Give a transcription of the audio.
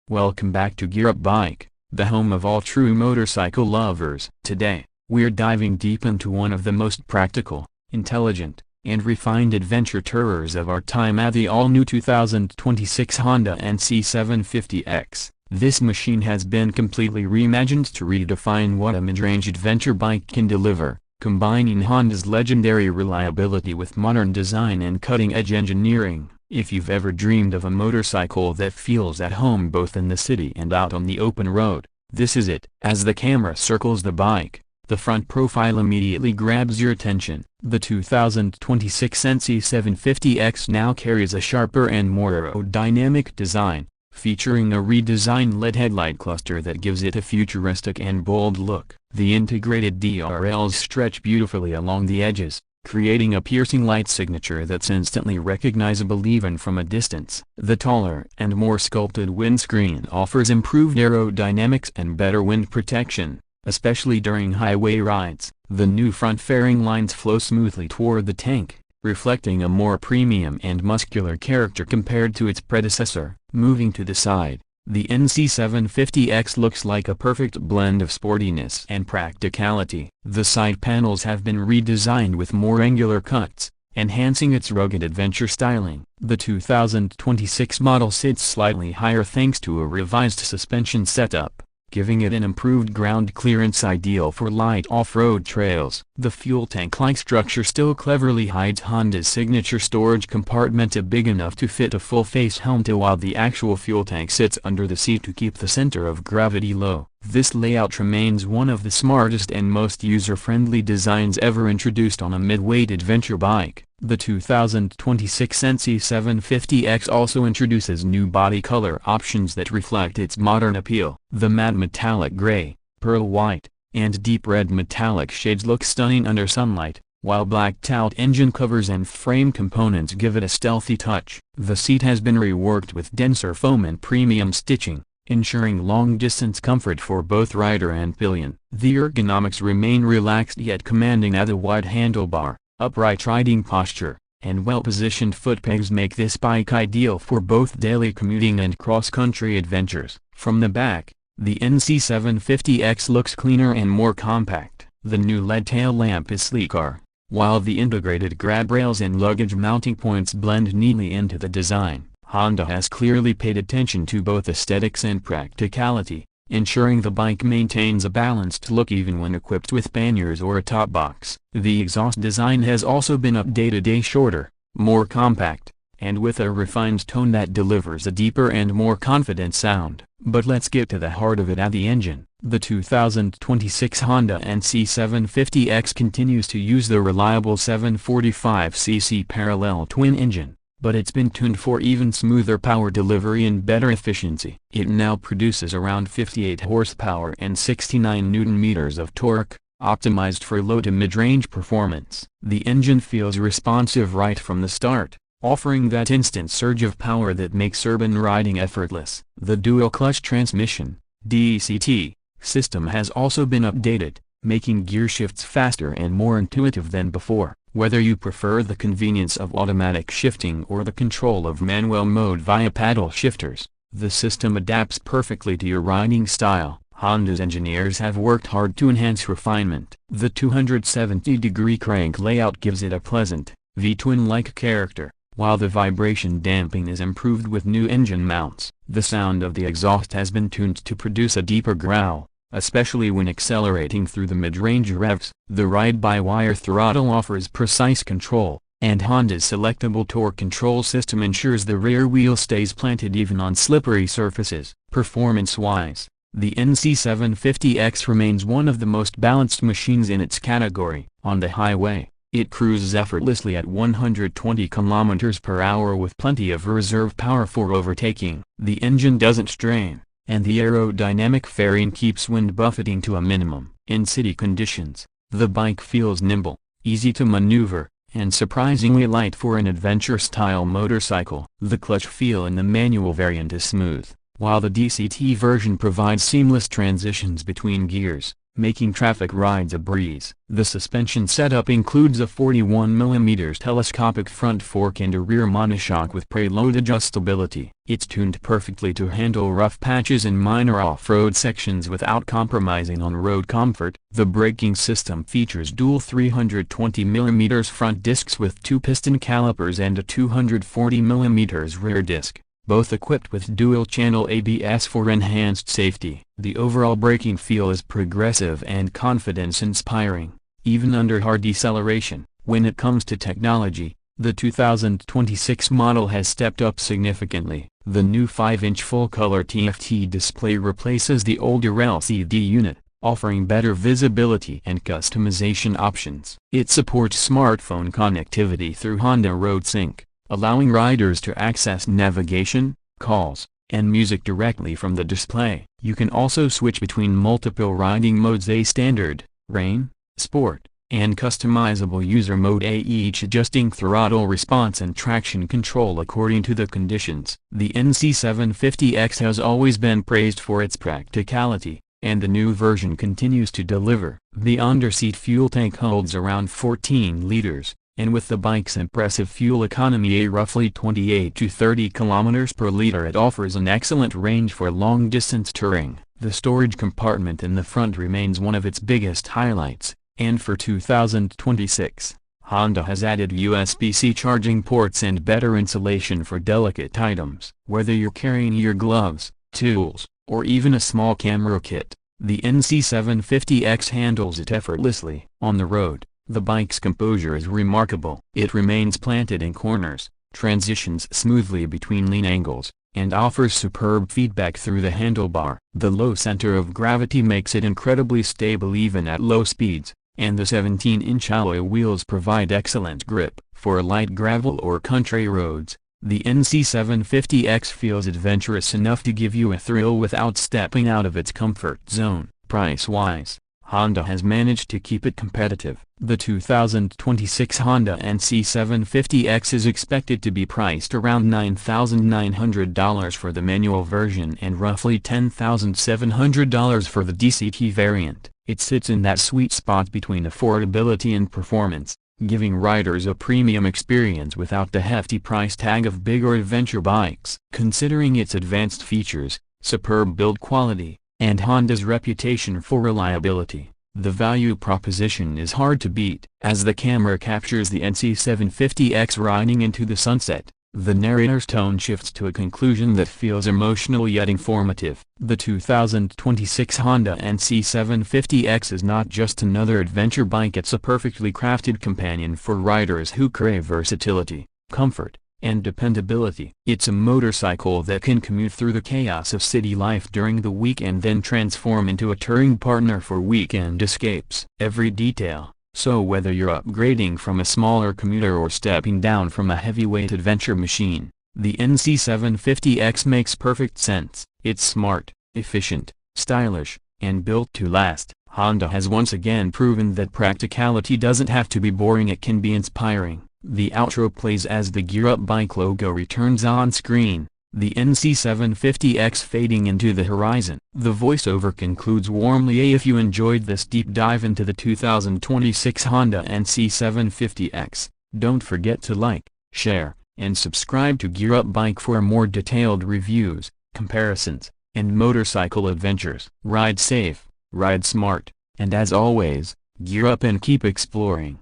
Welcome back to Gear Up Bike, the home of all true motorcycle lovers. Today, we're diving deep into one of the most practical, intelligent, and refined adventure tourers of our time at the all-new 2026 Honda NC750X. This machine has been completely reimagined to redefine what a mid-range adventure bike can deliver, combining Honda's legendary reliability with modern design and cutting-edge engineering. If you've ever dreamed of a motorcycle that feels at home both in the city and out on the open road, this is it. As the camera circles the bike, the front profile immediately grabs your attention. The 2026 NC750X now carries a sharper and more aerodynamic design, featuring a redesigned LED headlight cluster that gives it a futuristic and bold look. The integrated DRLs stretch beautifully along the edges, creating a piercing light signature that's instantly recognizable even from a distance. The taller and more sculpted windscreen offers improved aerodynamics and better wind protection, especially during highway rides. The new front fairing lines flow smoothly toward the tank, reflecting a more premium and muscular character compared to its predecessor. Moving to the side, the NC750X looks like a perfect blend of sportiness and practicality. The side panels have been redesigned with more angular cuts, enhancing its rugged adventure styling. The 2026 model sits slightly higher thanks to a revised suspension setup, giving it an improved ground clearance ideal for light off-road trails. The fuel tank-like structure still cleverly hides Honda's signature storage compartment big enough to fit a full-face helmet, while the actual fuel tank sits under the seat to keep the center of gravity low. This layout remains one of the smartest and most user-friendly designs ever introduced on a mid-weight adventure bike. The 2026 NC750X also introduces new body color options that reflect its modern appeal. The matte metallic gray, pearl white, and deep red metallic shades look stunning under sunlight, while blacked-out engine covers and frame components give it a stealthy touch. The seat has been reworked with denser foam and premium stitching, ensuring long-distance comfort for both rider and pillion. The ergonomics remain relaxed yet commanding, as a wide handlebar, upright riding posture, and well-positioned foot pegs make this bike ideal for both daily commuting and cross-country adventures. From the back, the NC750X looks cleaner and more compact. The new LED tail lamp is sleeker, while the integrated grab rails and luggage mounting points blend neatly into the design. Honda has clearly paid attention to both aesthetics and practicality, ensuring the bike maintains a balanced look even when equipped with panniers or a top box. The exhaust design has also been updated, shorter, more compact, and with a refined tone that delivers a deeper and more confident sound. But let's get to the heart of it, at the engine. The 2026 Honda NC750X continues to use the reliable 745cc parallel twin engine, but it's been tuned for even smoother power delivery and better efficiency. It now produces around 58 horsepower and 69 Nm of torque, optimized for low to mid-range performance. The engine feels responsive right from the start, offering that instant surge of power that makes urban riding effortless. The dual-clutch transmission (DCT) system has also been updated, making gear shifts faster and more intuitive than before. Whether you prefer the convenience of automatic shifting or the control of manual mode via paddle shifters, the system adapts perfectly to your riding style. Honda's engineers have worked hard to enhance refinement. The 270-degree crank layout gives it a pleasant, V-twin-like character, while the vibration damping is improved with new engine mounts. The sound of the exhaust has been tuned to produce a deeper growl, especially when accelerating through the mid-range revs. The ride-by-wire throttle offers precise control, and Honda's selectable torque control system ensures the rear wheel stays planted even on slippery surfaces. Performance-wise, the NC750X remains one of the most balanced machines in its category. On the highway, it cruises effortlessly at 120 km/h with plenty of reserve power for overtaking. The engine doesn't strain, and the aerodynamic fairing keeps wind buffeting to a minimum. In city conditions, the bike feels nimble, easy to maneuver, and surprisingly light for an adventure-style motorcycle. The clutch feel in the manual variant is smooth, while the DCT version provides seamless transitions between gears, making traffic rides a breeze. The suspension setup includes a 41mm telescopic front fork and a rear monoshock with preload adjustability. It's tuned perfectly to handle rough patches and minor off-road sections without compromising on road comfort. The braking system features dual 320mm front discs with 2 piston calipers and a 240mm rear disc, both equipped with dual-channel ABS for enhanced safety. The overall braking feel is progressive and confidence-inspiring, even under hard deceleration. When it comes to technology, the 2026 model has stepped up significantly. The new 5-inch full-color TFT display replaces the older LCD unit, offering better visibility and customization options. It supports smartphone connectivity through Honda Road Sync, allowing riders to access navigation, calls, and music directly from the display. You can also switch between multiple riding modes: A Standard, Rain, Sport, and customizable user mode A, each adjusting throttle response and traction control according to the conditions. The NC750X has always been praised for its practicality, and the new version continues to deliver. The underseat fuel tank holds around 14 liters. And with the bike's impressive fuel economy at roughly 28 to 30 km per liter, it offers an excellent range for long-distance touring. The storage compartment in the front remains one of its biggest highlights, and for 2026, Honda has added USB-C charging ports and better insulation for delicate items. Whether you're carrying your gloves, tools, or even a small camera kit, the NC750X handles it effortlessly. On the road, the bike's composure is remarkable. It remains planted in corners, transitions smoothly between lean angles, and offers superb feedback through the handlebar. The low center of gravity makes it incredibly stable even at low speeds, and the 17-inch alloy wheels provide excellent grip. For light gravel or country roads, the NC750X feels adventurous enough to give you a thrill without stepping out of its comfort zone. Price-wise, Honda has managed to keep it competitive. The 2026 Honda NC750X is expected to be priced around $9,900 for the manual version and roughly $10,700 for the DCT variant. It sits in that sweet spot between affordability and performance, giving riders a premium experience without the hefty price tag of bigger adventure bikes. Considering its advanced features, superb build quality, and Honda's reputation for reliability, the value proposition is hard to beat. As the camera captures the NC750X riding into the sunset, the narrator's tone shifts to a conclusion that feels emotional yet informative. The 2026 Honda NC750X is not just another adventure bike, it's a perfectly crafted companion for riders who crave versatility, comfort, and dependability. It's a motorcycle that can commute through the chaos of city life during the week and then transform into a touring partner for weekend escapes. Every detail, so whether you're upgrading from a smaller commuter or stepping down from a heavyweight adventure machine, the NC750X makes perfect sense. It's smart, efficient, stylish, and built to last. Honda has once again proven that practicality doesn't have to be boring, it can be inspiring. The outro plays as the Gear Up bike logo returns on screen, the NC750X fading into the horizon. The voiceover concludes warmly. If you enjoyed this deep dive into the 2026 Honda NC750X, don't forget to like, share, and subscribe to Gear Up Bike for more detailed reviews, comparisons, and motorcycle adventures. Ride safe, ride smart, and as always, gear up and keep exploring.